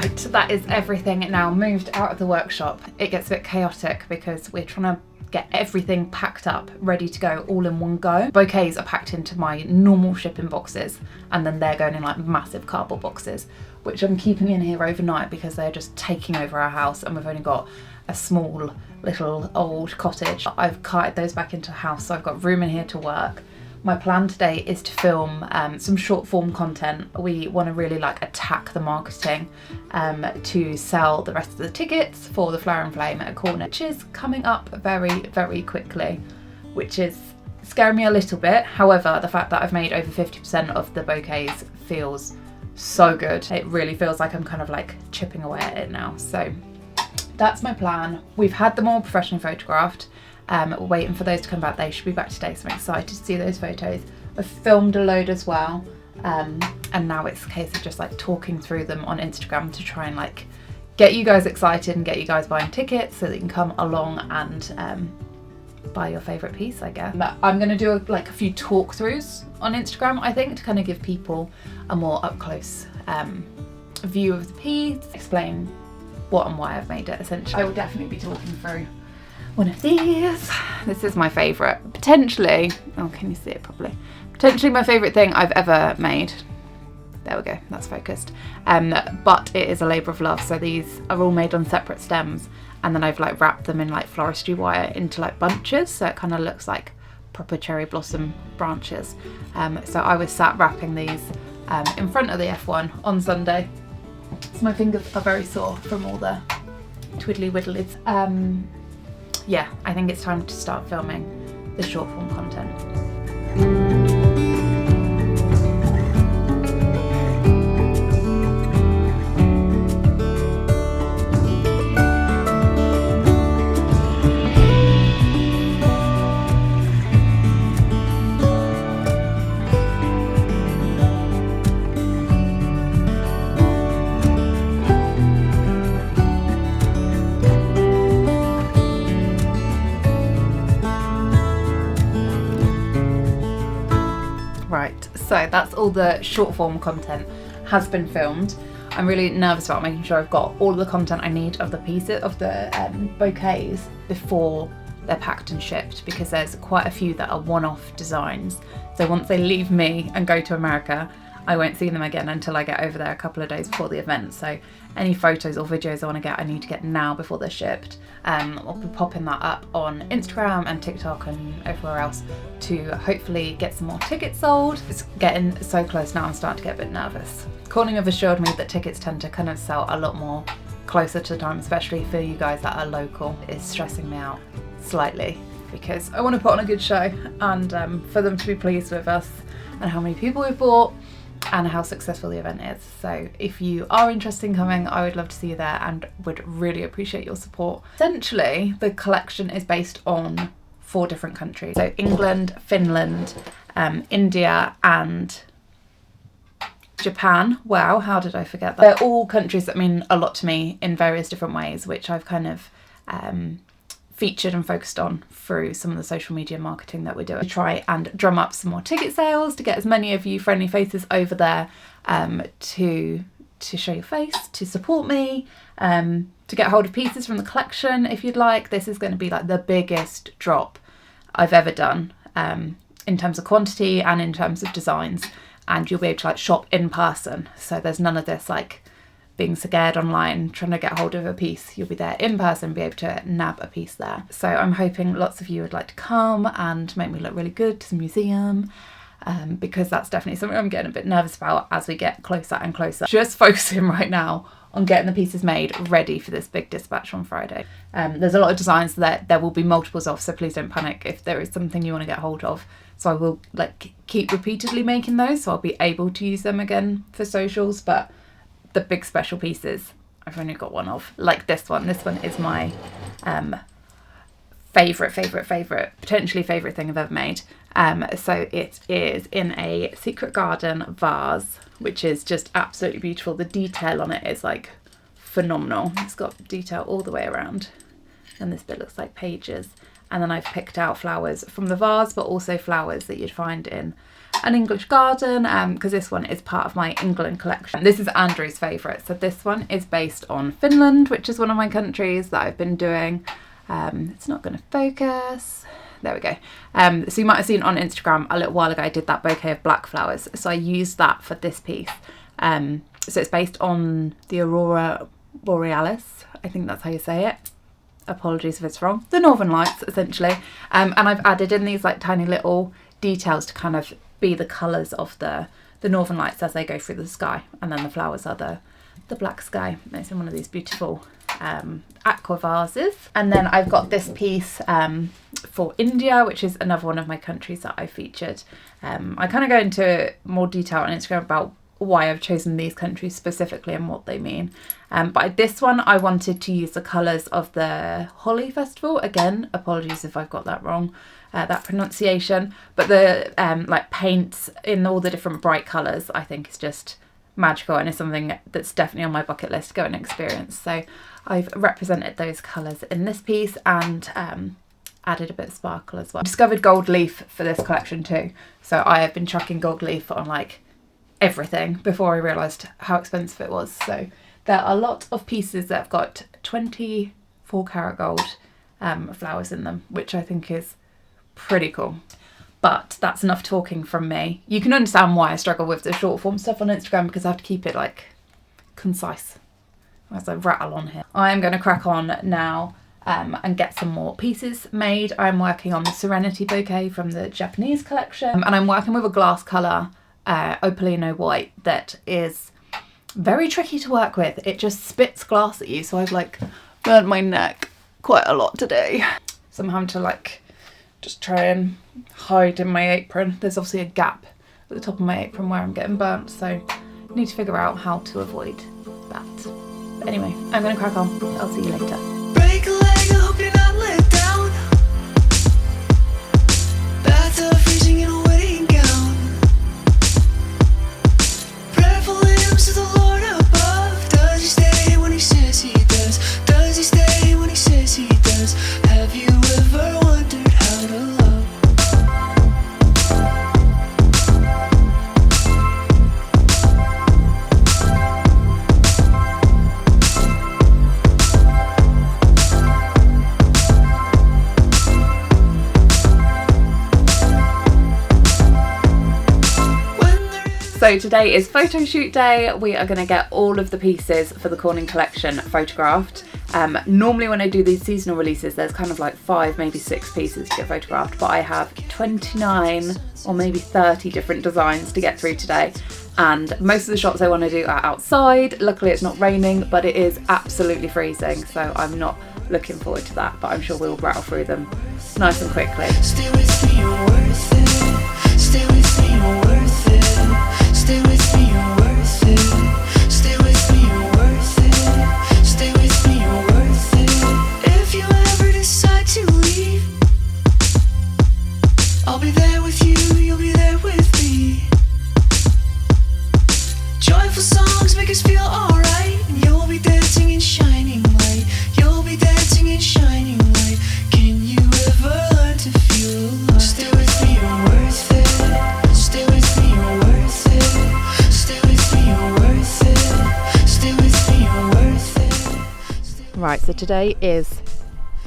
Right, that is everything now moved out of the workshop. It gets a bit chaotic because we're trying to get everything packed up, ready to go all in one go. Bouquets are packed into my normal shipping boxes and then they're going in like massive cardboard boxes, which I'm keeping in here overnight because they're just taking over our house and we've only got a small little old cottage. I've carted those back into the house so I've got room in here to work. My plan today is to film some short form content. We want to really like attack the marketing to sell the rest of the tickets for the Flower and Flame at a corner, which is coming up very, very quickly, which is scaring me a little bit. However, the fact that I've made over 50% of the bouquets feels so good. It really feels like I'm kind of like chipping away at it now. So that's my plan. We've had them all professionally photographed. We're waiting for those to come back. They should be back today, so I'm excited to see those photos. I've filmed a load as well, and now it's a case of just like talking through them on Instagram to try and like get you guys excited and get you guys buying tickets so that you can come along and buy your favourite piece, I guess. I'm going to do a few talk throughs on Instagram, I think, to kind of give people a more up close view of the piece, explain what and why I've made it essentially. I will definitely be talking through one of these. This is my favourite, potentially, oh can you see it properly? Potentially my favourite thing I've ever made. There we go, that's focused. But it is a labour of love, so these are all made on separate stems and then I've like wrapped them in like floristry wire into like bunches, so it kind of looks like proper cherry blossom branches. So I was sat wrapping these in front of the F1 on Sunday, so my fingers are very sore from all the twiddly widdlies. Yeah, I think it's time to start filming the short form content. Right, so that's all the short form content has been filmed. I'm really nervous about making sure I've got all of the content I need of the pieces of the bouquets before they're packed and shipped, because there's quite a few that are one-off designs. So once they leave me and go to America, I won't see them again until I get over there a couple of days before the event. So any photos or videos I want to get, I need to get now before they're shipped. I'll be popping that up on Instagram and TikTok and everywhere else to hopefully get some more tickets sold. It's getting so close now, I'm starting to get a bit nervous. Corning have assured me that tickets tend to kind of sell a lot more closer to the time, especially for you guys that are local. It's stressing me out slightly because I want to put on a good show and for them to be pleased with us and how many people we've bought and how successful the event is. So if you are interested in coming, I would love to see you there and would really appreciate your support. Essentially, the collection is based on 4 different countries. So England, Finland, India and Japan. Wow, how did I forget that? They're all countries that mean a lot to me in various different ways, which I've kind of featured and focused on through some of the social media marketing that we're doing. To try and drum up some more ticket sales, to get as many of you friendly faces over there to show your face, to support me, to get hold of pieces from the collection if you'd like. This is going to be like the biggest drop I've ever done in terms of quantity and in terms of designs, and you'll be able to like shop in person. So there's none of this like being scared online, trying to get hold of a piece. You'll be there in person, be able to nab a piece there. So I'm hoping lots of you would like to come and make me look really good to the museum, because that's definitely something I'm getting a bit nervous about as we get closer and closer. Just focusing right now on getting the pieces made ready for this big dispatch on Friday. There's a lot of designs that there will be multiples of, so please don't panic if there is something you want to get hold of. So I will like keep repeatedly making those, so I'll be able to use them again for socials, but the big special pieces I've only got one of, like this one. This one is my favourite, potentially favourite thing I've ever made. So it is in a secret garden vase, which is just absolutely beautiful. The detail on it is like phenomenal. It's got detail all the way around, and this bit looks like pages. And then I've picked out flowers from the vase, but also flowers that you'd find in an English garden, because this one is part of my England collection. This is Andrew's favourite. So this one is based on Finland, which is one of my countries that I've been doing. It's not going to focus. There we go. So you might have seen on Instagram a little while ago I did that bouquet of black flowers. So I used that for this piece. So it's based on the Aurora Borealis. I think that's how you say it. Apologies if it's wrong. The Northern Lights, essentially. And I've added in these like tiny little details to kind of be the colours of the Northern Lights as they go through the sky. And then the flowers are the black sky. It's in one of these beautiful aqua vases. And then I've got this piece for India, which is another one of my countries that I featured. I kind of go into more detail on Instagram about why I've chosen these countries specifically and what they mean. But this one I wanted to use the colours of the Holi festival. Again, apologies if I've got that wrong, that pronunciation. But the like paints in all the different bright colours I think is just magical, and it's something that's definitely on my bucket list to go and experience. So I've represented those colours in this piece and added a bit of sparkle as well. I discovered gold leaf for this collection too. So I have been chucking gold leaf on like everything before I realised how expensive it was. So there are a lot of pieces that have got 24 karat gold flowers in them, which I think is pretty cool. But that's enough talking from me. You can understand why I struggle with the short form stuff on Instagram, because I have to keep it like concise as I rattle on here. I am going to crack on now and get some more pieces made. I'm working on the Serenity bouquet from the Japanese collection, and I'm working with a glass colour Opalino white that is very tricky to work with. It just spits glass at you, so I've like burnt my neck quite a lot today. So I'm having to like just try and hide in my apron. There's obviously a gap at the top of my apron where I'm getting burnt, so I need to figure out how to avoid that. But anyway, I'm gonna crack on. I'll see you later. Break a leg, I hope you're not let down. Bathtub freezing in a wedding gown. Prayerful limbs to the Lord above. Does he stay when he says he does? Does he stay when he says he does? Have you ever wondered how to love? So today is photo shoot day. We are going to get all of the pieces for the Corning collection photographed. Normally when I do these seasonal releases, there's kind of like 5, maybe 6 pieces to get photographed, but I have 29 or maybe 30 different designs to get through today. And most of the shots I want to do are outside. Luckily it's not raining, but it is absolutely freezing, so I'm not looking forward to that, but I'm sure we'll rattle through them nice and quickly. Stay with me, you're worth it. Stay with me, you're worth it. Stay with me, you're worth it. Stay with me, you're worth it. Stay with me, you're worth it. If you ever decide to leave, I'll be there with you, you'll be there with me. Joyful songs make us feel alright. You'll be dancing in shining light. You'll be dancing in shining light. Can you ever learn to feel alive? Stay with me, you're worth it. Stay with me, you're worth it. Stay with me, you're worth it. Stay with me, you're worth it. Right, so today is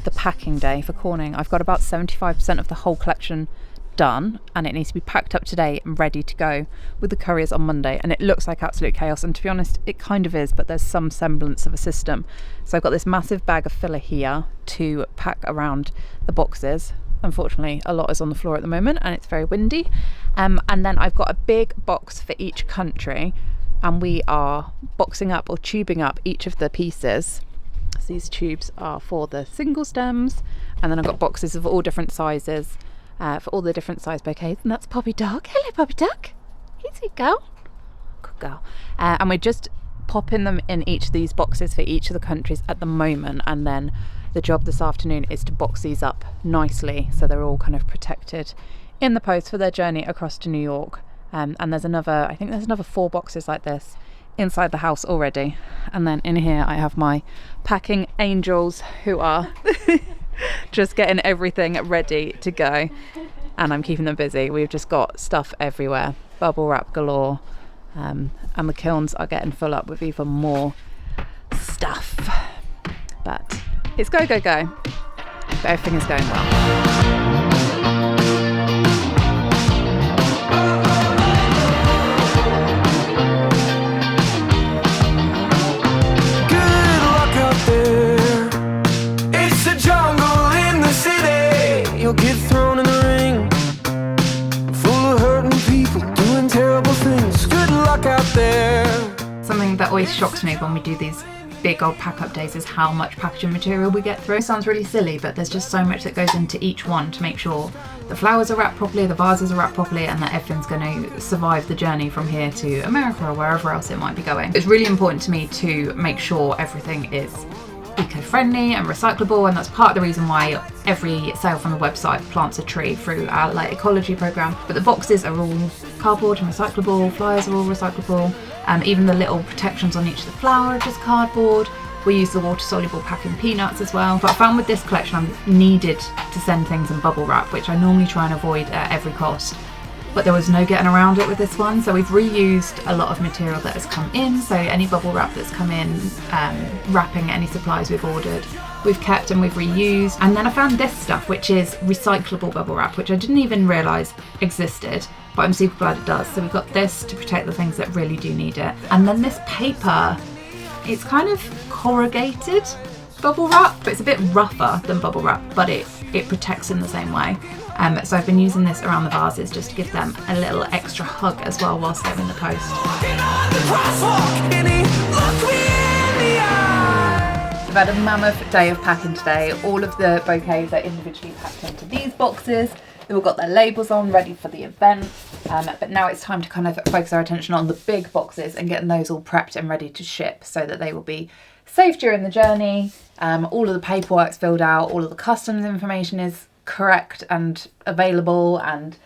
the packing day for Corning. I've got about 75% of the whole collection done, and it needs to be packed up today and ready to go with the couriers on Monday. And it looks like absolute chaos, and to be honest it kind of is, but there's some semblance of a system. So I've got this massive bag of filler here to pack around the boxes. Unfortunately a lot is on the floor at the moment and it's very windy, and then I've got a big box for each country, and we are boxing up or tubing up each of the pieces. So these tubes are for the single stems, and then I've got boxes of all different sizes for all the different size bouquets. And that's Poppy Dog. Hello Poppy Dog. Easy girl. Good girl. And we're just popping them in each of these boxes for each of the countries at the moment, and then the job this afternoon is to box these up nicely so they're all kind of protected in the post for their journey across to New York. And there's another, I think there's another 4 boxes like this inside the house already. And then in here I have my packing angels who are just getting everything ready to go. and I'm keeping them busy. We've just got stuff everywhere, bubble wrap galore, and the kilns are getting full up with even more stuff. But it's go, go, go. But everything is going well. Get thrown in the ring, full of hurting people doing terrible things. Good luck out there. Something that always shocks me when we do these big old pack-up days is how much packaging material we get through. It sounds really silly, but there's just so much that goes into each one to make sure the flowers are wrapped properly, the vases are wrapped properly, and that everything's going to survive the journey from here to America or wherever else it might be going. It's really important to me to make sure everything is eco-friendly and recyclable, and that's part of the reason why every sale from the website plants a tree through our ecology program. But the boxes are all cardboard and recyclable, flyers are all recyclable, even the little protections on each of the flower are just cardboard. We use the water-soluble packing peanuts as well. But I found with this collection I needed to send things in bubble wrap, which I normally try and avoid at every cost. But there was no getting around it with this one, so we've reused a lot of material that has come in. So any bubble wrap that's come in, wrapping any supplies we've ordered, we've kept and we've reused. And then I found this stuff, which is recyclable bubble wrap, which I didn't even realise existed, but I'm super glad it does. So we've got this to protect the things that really do need it. And then this paper, it's kind of corrugated bubble wrap, but it's a bit rougher than bubble wrap, but it protects in the same way. So I've been using this around the vases just to give them a little extra hug as well whilst they're in the post. We've had a mammoth day of packing today. All of the bouquets are individually packed into these boxes. They've all got their labels on, ready for the event. But now it's time to kind of focus our attention on the big boxes and getting those all prepped and ready to ship so that they will be safe during the journey. All of the paperwork's filled out, all of the customs information is correct and available, and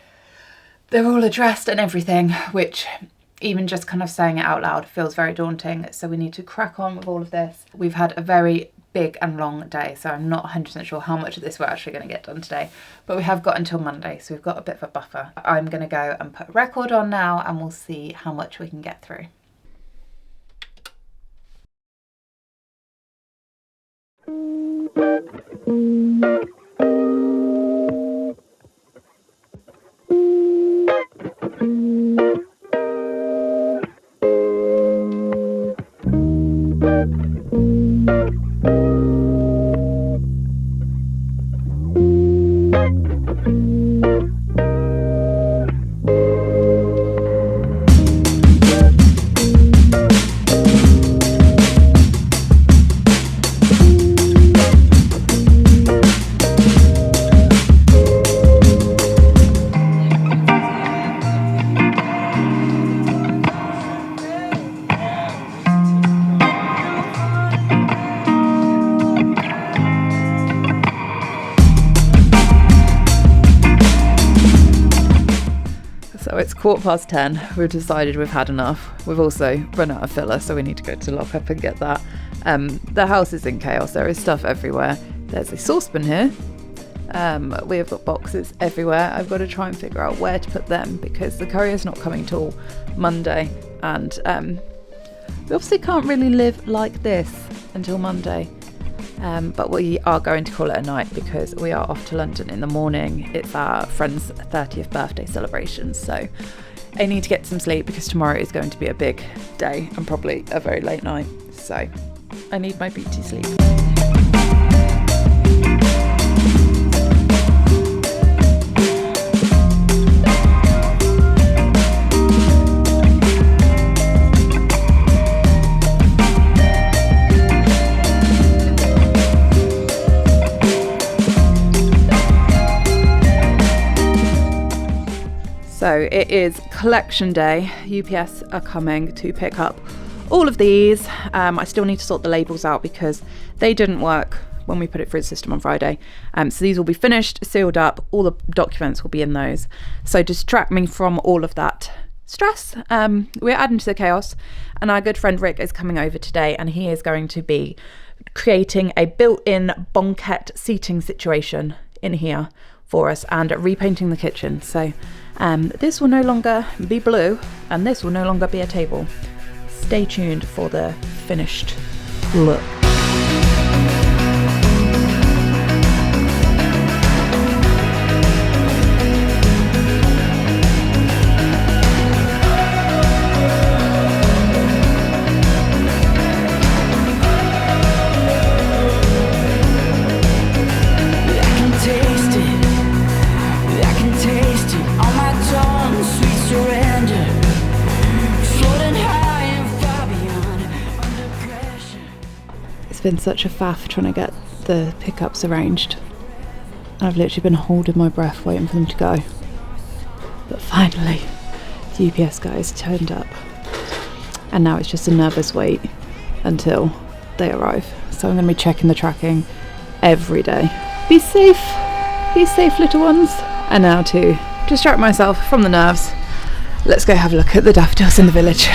they're all addressed and everything, which even just kind of saying it out loud feels very daunting. So we need to crack on with all of this. We've had a very big and long day, so I'm not 100% sure how much of this we're actually going to get done today, but we have got until Monday, so we've got a bit of a buffer. I'm going to go and put a record on now and we'll see how much we can get through. So it's 10:15. We've decided we've had enough. We've also run out of filler, so we need to go to lock up and get that. The house is in chaos. There is stuff everywhere. There's a saucepan here. We have got boxes everywhere. I've got to try and figure out where to put them because the courier's not coming till Monday, and we obviously can't really live like this until Monday. But we are going to call it a night because we are off to London in the morning. It's our friend's 30th birthday celebration, so I need to get some sleep because tomorrow is going to be a big day and probably a very late night, so I need my beauty sleep. So it is collection day. UPS are coming to pick up all of these. I still need to sort the labels out because they didn't work when we put it through the system on Friday. So these will be finished, sealed up, all the documents will be in those. So distract me from all of that stress. We're adding to the chaos, and our good friend Rick is coming over today, and he is going to be creating a built-in banquette seating situation in here for us and repainting the kitchen. So this will no longer be blue and this will no longer be a table. Stay tuned for the finished look. Been such a faff trying to get the pickups arranged. I've literally been holding my breath waiting for them to go. But finally, the UPS guys turned up. And now it's just a nervous wait until they arrive. So I'm going to be checking the tracking every day. Be safe little ones. And now to distract myself from the nerves, let's go have a look at the daffodils in the village.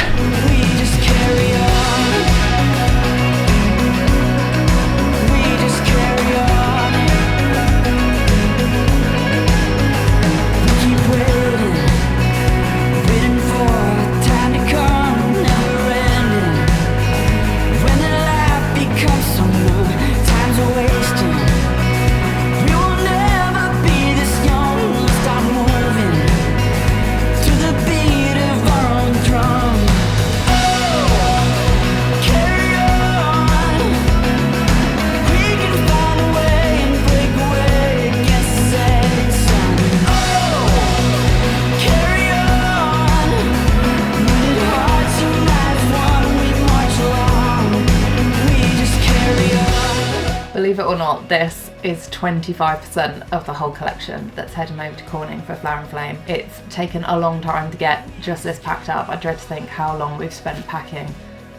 Believe it or not, this is 25% of the whole collection that's heading over to Corning for Flower and Flame. It's taken a long time to get just this packed up. I dread to think how long we've spent packing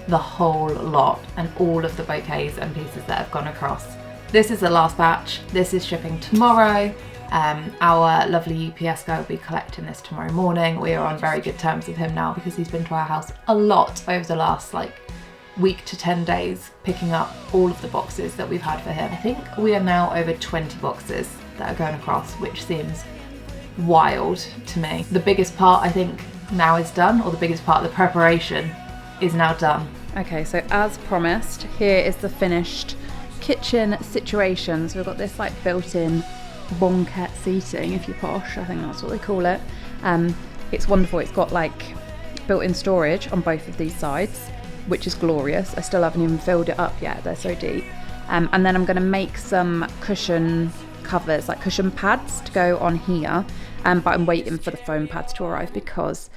the whole lot and all of the bouquets and pieces that have gone across. This is the last batch. This is shipping tomorrow. Our lovely UPS guy will be collecting this tomorrow morning. We are on very good terms with him now because he's been to our house a lot over the last week to 10 days, picking up all of the boxes that we've had for him. I think we are now over 20 boxes that are going across, which seems wild to me. The biggest part I think now is done, or the biggest part of the preparation is now done. Okay, so as promised, here is the finished kitchen situation. So we've got this built-in banquette seating, if you're posh, I think that's what they call it. It's wonderful. It's got built-in storage on both of these sides, which is glorious. I still haven't even filled it up yet, they're so deep. And then I'm going to make some cushion covers, cushion pads to go on here, but I'm waiting for the foam pads to arrive because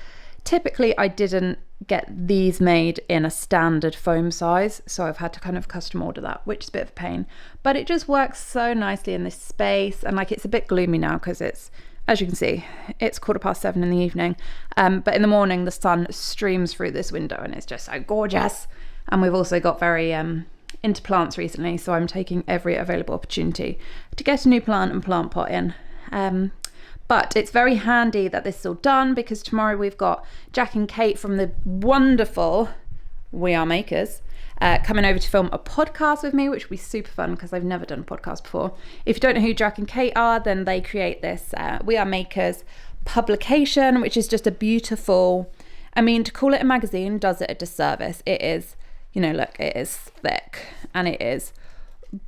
typically I didn't get these made in a standard foam size, so I've had to kind of custom order that, which is a bit of a pain, but it just works so nicely in this space. And it's a bit gloomy now because it's, as you can see, it's 7:15 in the evening, but in the morning the sun streams through this window and it's just so gorgeous. And we've also got very into plants recently, so I'm taking every available opportunity to get a new plant and plant pot in. But it's very handy that this is all done because tomorrow we've got Jack and Kate from the wonderful We Are Makers coming over to film a podcast with me, which will be super fun because I've never done a podcast before. If you don't know who Jack and Kate are, then they create this We Are Makers publication, which is just a beautiful, to call it a magazine does it a disservice. It is, look, it is thick and it is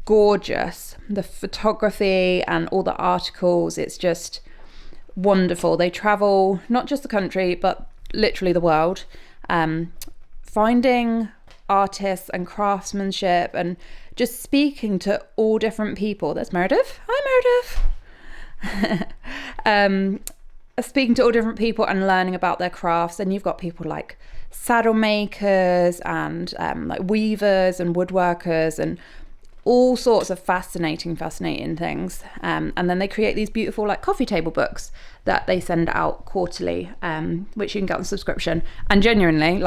gorgeous. The photography and all the articles, it's just wonderful. They travel not just the country, but literally the world, finding artists and craftsmanship and just speaking to all different people. There's Meredith. Hi, Meredith. Speaking to all different people and learning about their crafts. And you've got people like saddle makers and weavers and woodworkers and all sorts of fascinating things. And then they create these beautiful coffee table books that they send out quarterly, which you can get on subscription. And genuinely,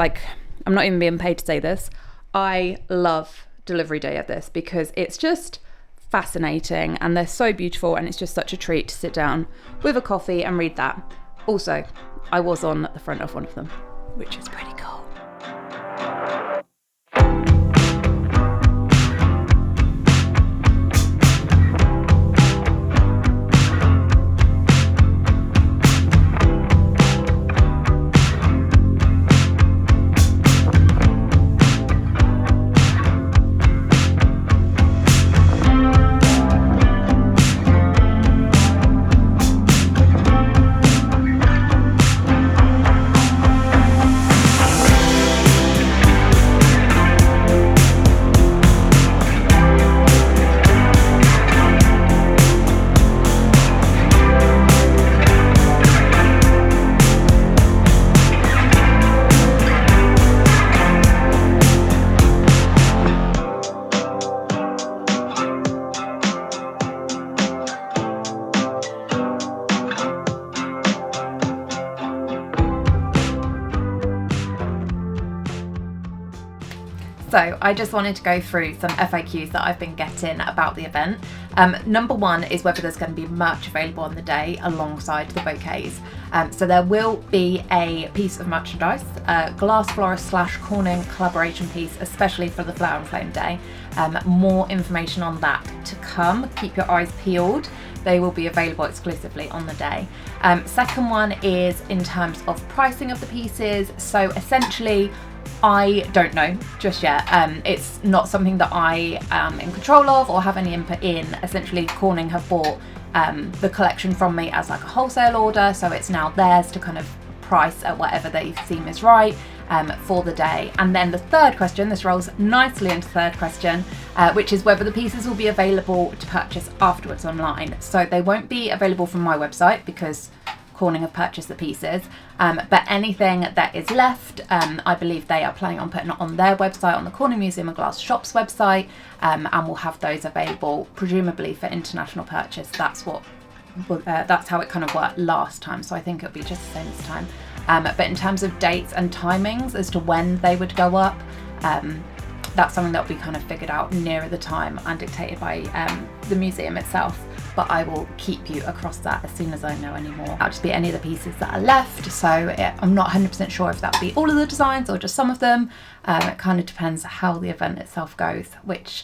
I'm not even being paid to say this, I love delivery day of this because it's just fascinating and they're so beautiful and it's just such a treat to sit down with a coffee and read that. Also, I was on the front of one of them, which is pretty cool. So I just wanted to go through some FAQs that I've been getting about the event. Number one is whether there's going to be merch available on the day alongside the bouquets. So there will be a piece of merchandise, a glass florist / Corning collaboration piece, especially for the Flower and Flame Day. More information on that to come. Keep your eyes peeled. They will be available exclusively on the day. Second one is in terms of pricing of the pieces. So essentially, I don't know just yet. It's not something that I am in control of or have any input in. Essentially, Corning have bought the collection from me as like a wholesale order, so it's now theirs to kind of price at whatever they seem is right for the day. And then the third question, this rolls nicely into the third question, which is whether the pieces will be available to purchase afterwards online. So they won't be available from my website because Corning have purchased the pieces, but anything that is left, I believe they are planning on putting it on their website, on the Corning Museum of Glass Shop's website, and we'll have those available presumably for international purchase. That's how it kind of worked last time, so I think it'll be just the same this time. But in terms of dates and timings as to when they would go up, that's something that will be kind of figured out nearer the time and dictated by the museum itself. But I will keep you across that as soon as I know any more. That'll just be any of the pieces that are left. So I'm not 100% sure if that'll be all of the designs or just some of them. It kind of depends how the event itself goes, which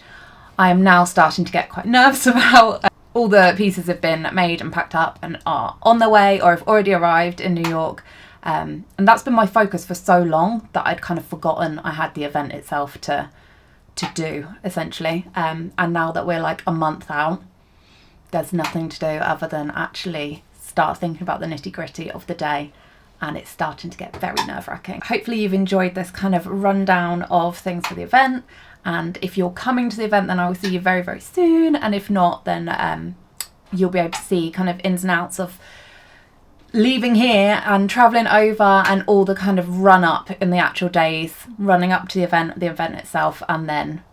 I am now starting to get quite nervous about. All the pieces have been made and packed up and are on their way or have already arrived in New York. And that's been my focus for so long that I'd kind of forgotten I had the event itself to do, essentially. And now that we're like a month out, there's nothing to do other than actually start thinking about the nitty-gritty of the day, and it's starting to get very nerve-wracking. Hopefully you've enjoyed this kind of rundown of things for the event, and if you're coming to the event then I will see you very, very soon, and if not then you'll be able to see kind of ins and outs of leaving here and travelling over and all the kind of run up in the actual days running up to the event itself, and then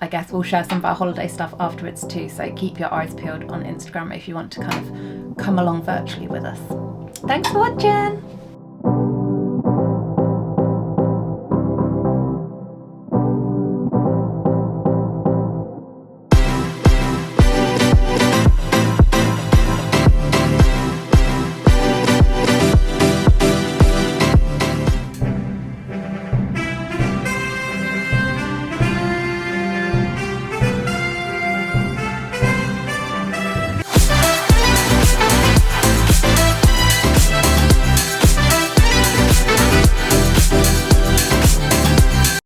I guess we'll share some of our holiday stuff afterwards too, so keep your eyes peeled on Instagram if you want to kind of come along virtually with us. Thanks for watching!